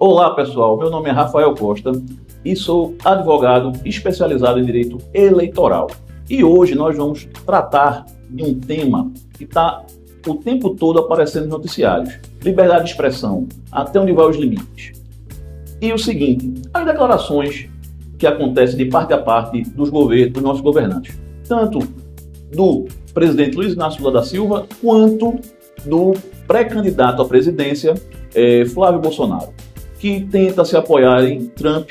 Olá pessoal, meu nome é Rafael Costa e sou advogado especializado em direito eleitoral. E hoje nós vamos tratar de um tema que está o tempo todo aparecendo nos noticiários: liberdade de expressão, até onde vai os limites. E o seguinte, as declarações que acontecem de parte a parte dos governos, dos nossos governantes, tanto do presidente Luiz Inácio Lula da Silva quanto do pré-candidato à presidência Flávio Bolsonaro, que tenta se apoiar em Trump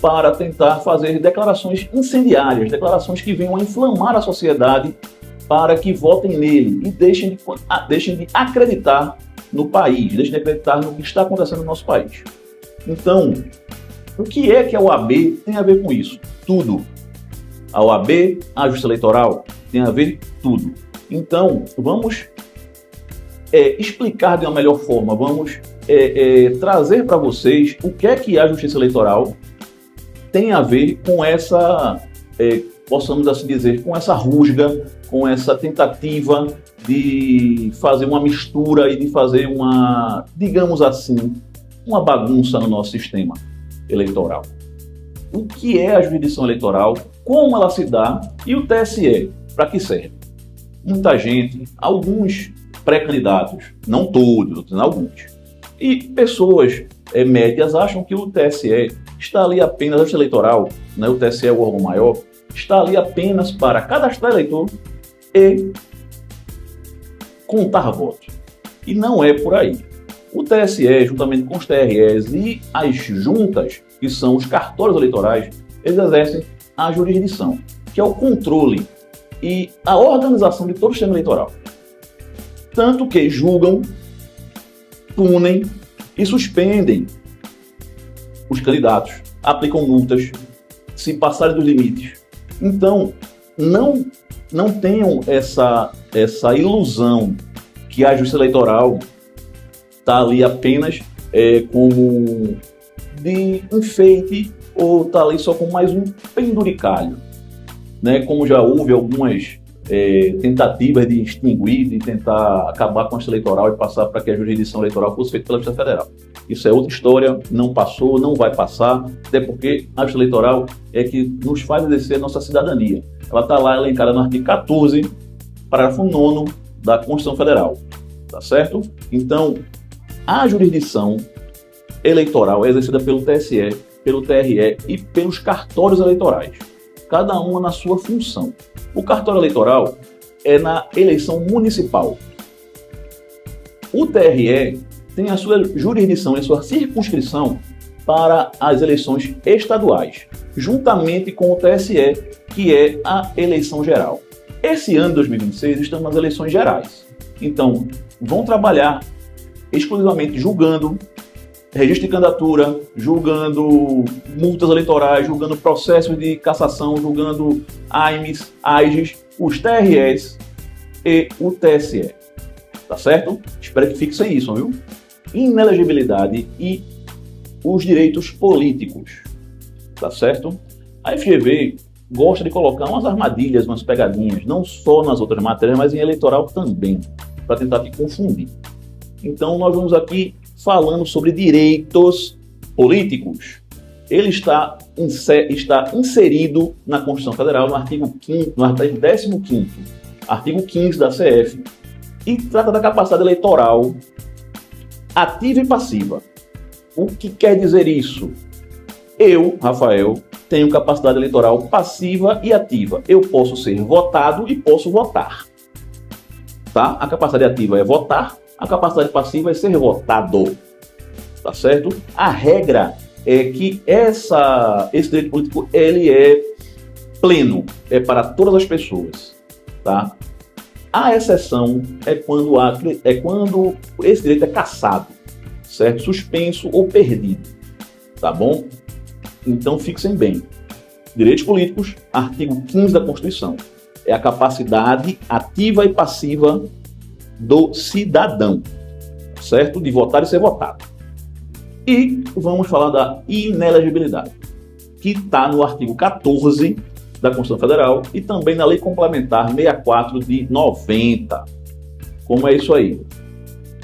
para tentar fazer declarações incendiárias, declarações que venham a inflamar a sociedade para que votem nele e deixem de acreditar no país, deixem de acreditar no que está acontecendo no nosso país. Então, o que é que a OAB tem a ver com isso? Tudo. A OAB, a Justiça Eleitoral, tem a ver tudo. Então, vamos explicar de uma melhor forma, vamos trazer para vocês o que é que a Justiça Eleitoral tem a ver com essa, possamos assim dizer, com essa rusga, com essa tentativa de fazer uma mistura e de fazer uma, digamos assim, uma bagunça no nosso sistema eleitoral. O que é a jurisdição eleitoral, como ela se dá e o TSE, para que serve? Muita gente, alguns pré-candidatos, não todos, alguns, e pessoas médias acham que o TSE está ali apenas, a Justiça Eleitoral, né, o TSE é o órgão maior, está ali apenas para cadastrar eleitor e contar votos. E não é por aí. O TSE, juntamente com os TREs e as juntas, que são os cartórios eleitorais, eles exercem a jurisdição, que é o controle e a organização de todo o sistema eleitoral. Tanto que julgam, punem e suspendem os candidatos, aplicam multas, se passarem dos limites. Então, não tenham essa ilusão que a Justiça Eleitoral está ali apenas como de enfeite ou está ali só como mais um penduricalho, né? Como já houve algumas tentativas de extinguir, de tentar acabar com a Justiça Eleitoral e passar para que a jurisdição eleitoral fosse feita pela Justiça Federal. Isso é outra história, não passou, não vai passar, até porque a Justiça Eleitoral é que nos faz exercer a nossa cidadania. Ela está lá elencada no artigo 14, parágrafo 9º da Constituição Federal, tá certo? Então, a jurisdição eleitoral é exercida pelo TSE, pelo TRE e pelos cartórios eleitorais, cada uma na sua função. O cartório eleitoral é na eleição municipal. O TRE tem a sua jurisdição e a sua circunscrição para as eleições estaduais, juntamente com o TSE, que é a eleição geral. Esse ano de 2026 estamos nas eleições gerais. Então, vão trabalhar exclusivamente julgando registro de candidatura, julgando multas eleitorais, julgando processos de cassação, julgando AIMES, AIGES, os TREs e o TSE. Tá certo? Espero que fixem isso, viu? Inelegibilidade e os direitos políticos. Tá certo? A FGV gosta de colocar umas armadilhas, umas pegadinhas, não só nas outras matérias, mas em eleitoral também, para tentar te confundir. Então, nós vamos aqui falando sobre direitos políticos. Ele está inserido na Constituição Federal no artigo 15º, no artigo 15º, artigo 15 da CF, e trata da capacidade eleitoral ativa e passiva. O que quer dizer isso? Eu, Rafael, tenho capacidade eleitoral passiva e ativa. Eu posso ser votado e posso votar. Tá? A capacidade ativa é votar, a capacidade passiva é ser votado. Tá certo? A regra é que esse direito político ele é pleno, é para todas as pessoas. Tá? A exceção é quando esse direito é cassado, certo? Suspenso ou perdido. Tá bom? Então fixem bem. Direitos políticos, artigo 15 da Constituição. É a capacidade ativa e passiva do cidadão, certo? De votar e ser votado. E vamos falar da inelegibilidade, que está no artigo 14 da Constituição Federal e também na Lei Complementar 64 de 90. Como é isso aí?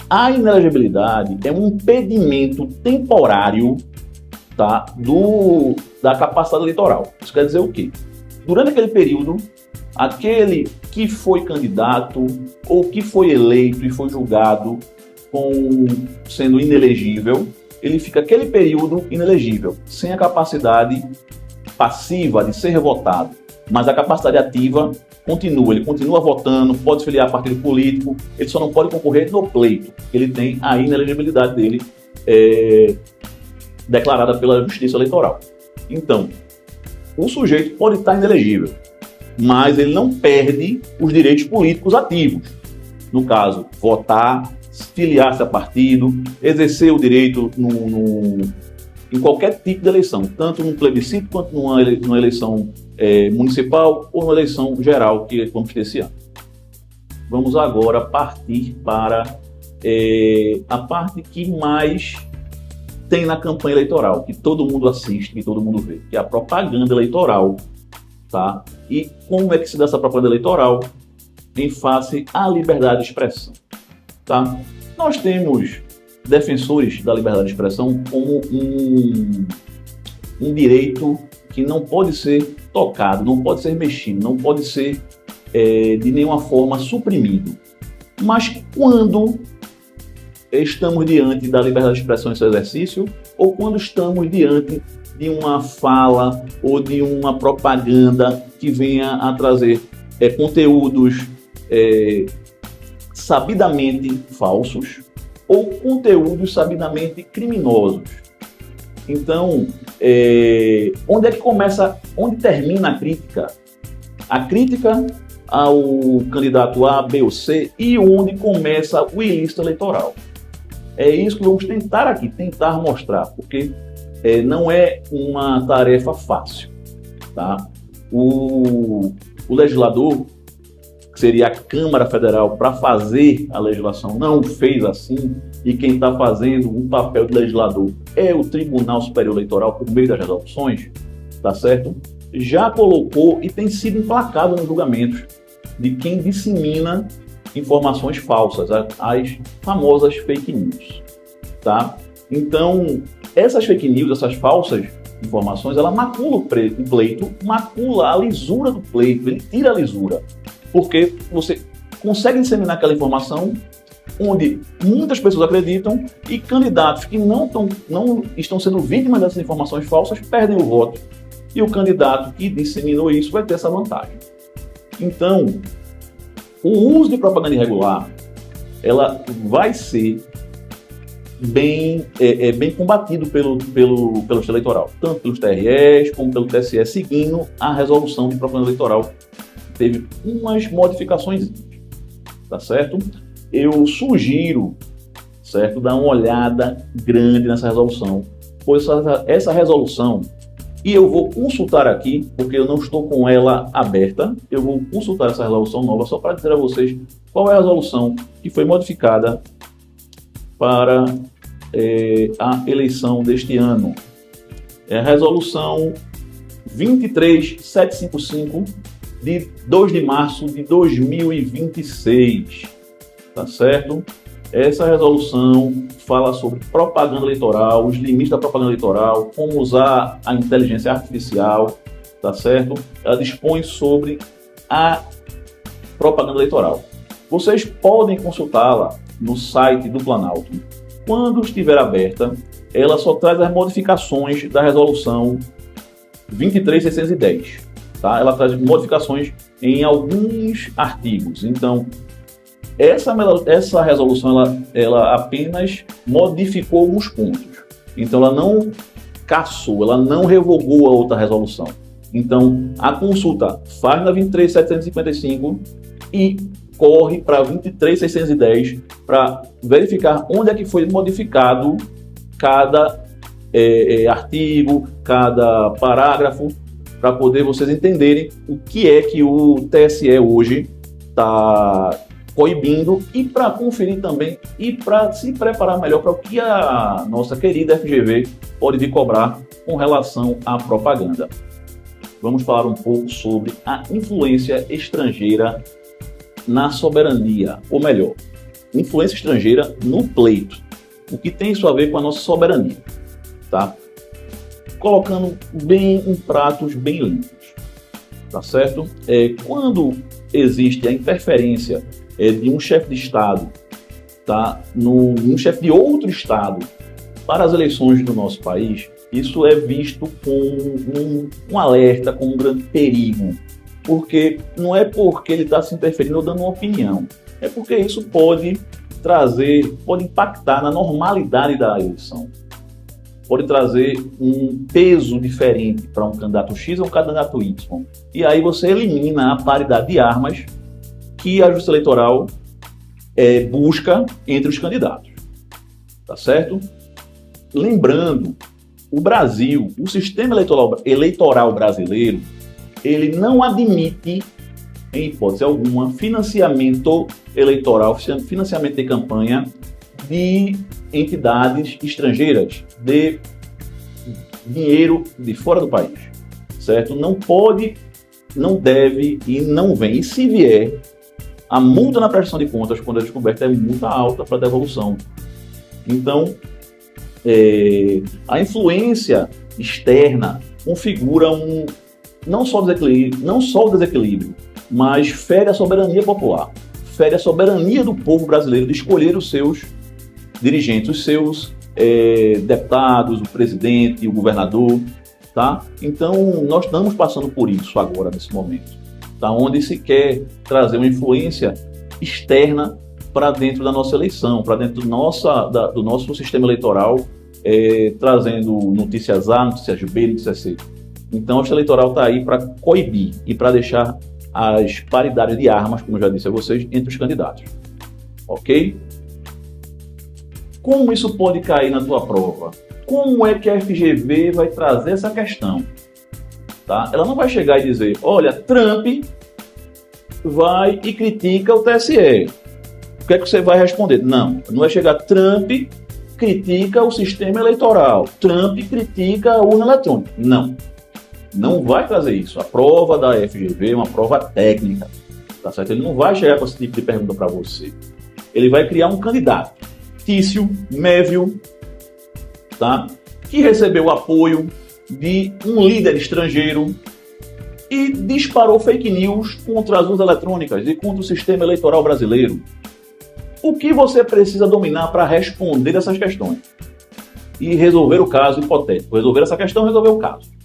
A inelegibilidade é um impedimento temporário, tá, da capacidade eleitoral. Isso quer dizer o quê? Durante aquele período, aquele que foi candidato ou que foi eleito e foi julgado sendo inelegível, ele fica aquele período inelegível, sem a capacidade passiva de ser votado, mas a capacidade ativa continua, ele continua votando, pode se filiar a partido político, ele só não pode concorrer no pleito, ele tem a inelegibilidade dele declarada pela Justiça Eleitoral. Então, o sujeito pode estar inelegível, mas ele não perde os direitos políticos ativos. No caso, votar, filiar-se a partido, exercer o direito em qualquer tipo de eleição, tanto num plebiscito quanto numa eleição municipal ou numa eleição geral que vamos ter esse ano. Vamos agora partir para a parte que mais tem na campanha eleitoral, que todo mundo assiste, que todo mundo vê, que é a propaganda eleitoral, tá? E como é que se dá essa propaganda eleitoral em face à liberdade de expressão, tá? Nós temos defensores da liberdade de expressão como um direito que não pode ser tocado, não pode ser mexido, não pode ser de nenhuma forma suprimido. Mas quando estamos diante da liberdade de expressão em seu exercício, ou quando estamos diante de uma fala ou de uma propaganda que venha a trazer conteúdos sabidamente falsos ou conteúdos sabidamente criminosos. Então, onde é que começa, onde termina a crítica? A crítica ao candidato A, B ou C, e onde começa o ilícito eleitoral. É isso que vamos tentar mostrar, porque não é uma tarefa fácil, tá? O legislador, que seria a Câmara Federal, para fazer a legislação, não fez assim, e quem está fazendo um papel de legislador é o Tribunal Superior Eleitoral por meio das resoluções, tá certo? Já colocou e tem sido implacável nos julgamentos de quem dissemina informações falsas, as famosas fake news, tá? Então, essas fake news, essas falsas informações, ela macula o pleito, macula a lisura do pleito, ele tira a lisura, porque você consegue disseminar aquela informação onde muitas pessoas acreditam e candidatos que não estão sendo vítimas dessas informações falsas perdem o voto, e o candidato que disseminou isso vai ter essa vantagem. Então, o uso de propaganda irregular, ela vai ser bem combatido pelo Justiça Eleitoral, tanto pelos TREs como pelo TSE, seguindo a resolução de propaganda eleitoral. Teve umas modificações, tá certo? Eu sugiro, certo, dar uma olhada grande nessa resolução, pois essa resolução, e eu vou consultar aqui, porque eu não estou com ela aberta, eu vou consultar essa resolução nova só para dizer a vocês qual é a resolução que foi modificada para a eleição deste ano. É a resolução 23755 de 2 de março de 2026, tá certo? Essa resolução fala sobre propaganda eleitoral, os limites da propaganda eleitoral, como usar a inteligência artificial, tá certo? Ela dispõe sobre a propaganda eleitoral. Vocês podem consultá-la no site do Planalto. Quando estiver aberta, ela só traz as modificações da resolução 23610, tá? Ela traz modificações em alguns artigos. Então, essa resolução ela apenas modificou alguns pontos. Então, ela não cassou, ela não revogou a outra resolução. Então, a consulta faz na 23755 e corre para 23610 para verificar onde é que foi modificado cada artigo, cada parágrafo, para poder vocês entenderem o que é que o TSE hoje está coibindo, e para conferir também e para se preparar melhor para o que a nossa querida FGV pode vir cobrar com relação à propaganda. Vamos falar um pouco sobre a influência estrangeira na soberania, ou melhor, influência estrangeira no pleito, o que tem isso a ver com a nossa soberania, tá? Colocando bem em pratos bem limpos, tá certo? Quando existe a interferência de um chefe de Estado, tá, num chefe de outro Estado para as eleições do nosso país, isso é visto com um alerta, com um grande perigo, porque não é porque ele está se interferindo ou dando uma opinião, é porque isso pode impactar na normalidade da eleição, pode trazer um peso diferente para um candidato X ou um candidato Y, e aí você elimina a paridade de armas que a Justiça Eleitoral busca entre os candidatos, tá certo? Lembrando, o Brasil, o sistema eleitoral brasileiro, ele não admite, em hipótese alguma, financiamento eleitoral, financiamento de campanha de entidades estrangeiras, de dinheiro de fora do país, certo? Não pode, não deve e não vem. E se vier, a multa na prestação de contas, quando é descoberta, é multa alta para devolução. Então, a influência externa configura não só o desequilíbrio, mas fere a soberania popular, fere a soberania do povo brasileiro de escolher os seus dirigentes, os seus deputados, o presidente, o governador, tá? Então, nós estamos passando por isso agora, nesse momento, tá? Onde se quer trazer uma influência externa para dentro da nossa eleição, para dentro do nosso sistema eleitoral, trazendo notícias A, notícias B, notícias C. Então, a Justiça Eleitoral está aí para coibir e para deixar as paridades de armas, como eu já disse a vocês, entre os candidatos. Ok? Como isso pode cair na tua prova? Como é que a FGV vai trazer essa questão? Tá? Ela não vai chegar e dizer, olha, Trump vai e critica o TSE. O que é que você vai responder? Não vai chegar Trump critica o sistema eleitoral, Trump critica a urna eletrônica. Não vai trazer isso. A prova da FGV é uma prova técnica, tá certo? Ele não vai chegar com esse tipo de pergunta para você. Ele vai criar um candidato, Tício Mévio, tá? Que recebeu apoio de um líder estrangeiro e disparou fake news contra as urnas eletrônicas e contra o sistema eleitoral brasileiro. O que você precisa dominar para responder essas questões e resolver o caso hipotético? Resolver essa questão, resolver o caso.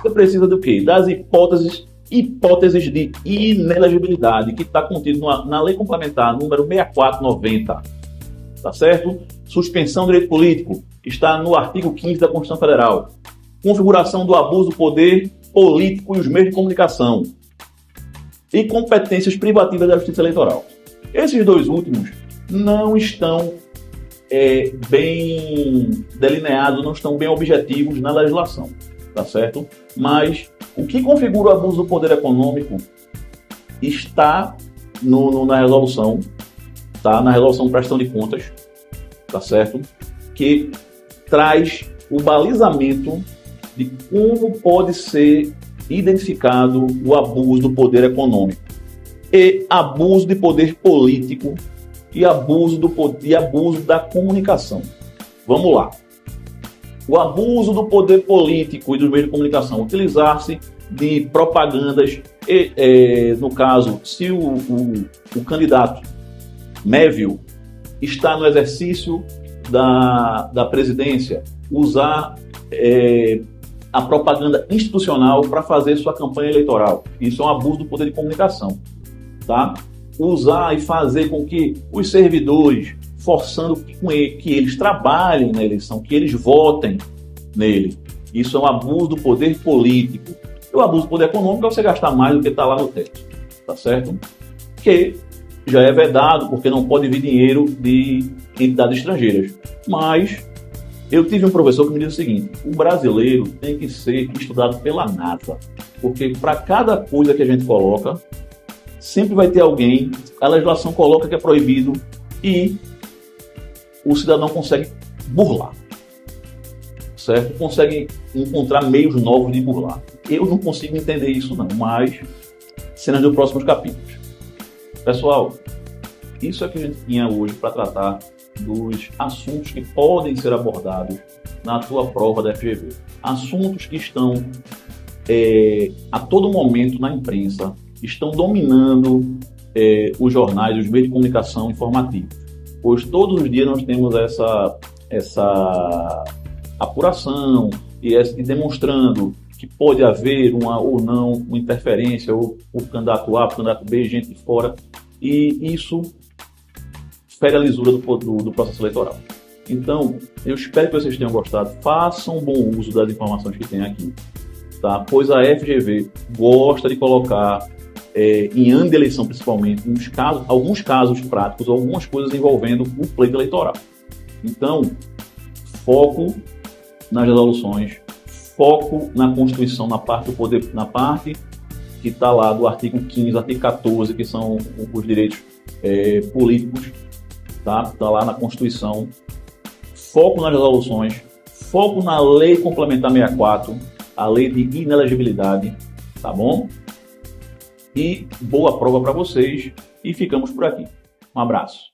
Você precisa do quê? Das hipóteses de inelegibilidade que está contido na Lei Complementar número 6490. Tá certo? Suspensão do direito político está no artigo 15 da Constituição Federal. Configuração do abuso do poder político e os meios de comunicação. E competências privativas da Justiça Eleitoral. Esses dois últimos não estão bem delineados, não estão bem objetivos na legislação, tá certo? Mas o que configura o abuso do poder econômico está na resolução, tá? Na resolução de prestação de contas, tá certo? Que traz o balizamento de como pode ser identificado o abuso do poder econômico e abuso de poder político e abuso da comunicação. Vamos lá. O abuso do poder político e dos meios de comunicação, utilizar-se de propagandas, no caso, se o candidato Mévio está no exercício da presidência, usar a propaganda institucional para fazer sua campanha eleitoral. Isso é um abuso do poder de comunicação. Tá? Usar e fazer com que os servidores, forçando que eles trabalhem na eleição, que eles votem nele. Isso é um abuso do poder político. E o abuso do poder econômico é você gastar mais do que está lá no teto. Tá certo? Que já é vedado, porque não pode vir dinheiro de entidades estrangeiras. Mas eu tive um professor que me disse o seguinte: o brasileiro tem que ser estudado pela NASA. Porque para cada coisa que a gente coloca, sempre vai ter alguém, a legislação coloca que é proibido e o cidadão consegue burlar, certo? Consegue encontrar meios novos de burlar. Eu não consigo entender isso não, mas cenas dos próximos capítulos. Pessoal, Isso é que a gente tinha hoje para tratar dos assuntos que podem ser abordados na tua prova da FGV. Assuntos que estão a todo momento na imprensa, estão dominando os jornais, os meios de comunicação informativos. Pois todos os dias nós temos essa apuração e demonstrando que pode haver ou não uma interferência, ou o candidato A, o candidato B, gente de fora, e isso fere a lisura do processo eleitoral. Então, eu espero que vocês tenham gostado, façam bom uso das informações que tem aqui, tá? Pois a FGV gosta de colocar, em ano de eleição principalmente, alguns casos práticos, algumas coisas envolvendo o pleito eleitoral. Então, foco nas resoluções, foco na Constituição, na parte do poder, na parte que está lá do artigo 15, artigo 14, que são os direitos políticos, tá? Está lá na Constituição. Foco nas resoluções, foco na Lei Complementar 64, a lei de inelegibilidade, tá bom? E boa prova para vocês e ficamos por aqui. Um abraço.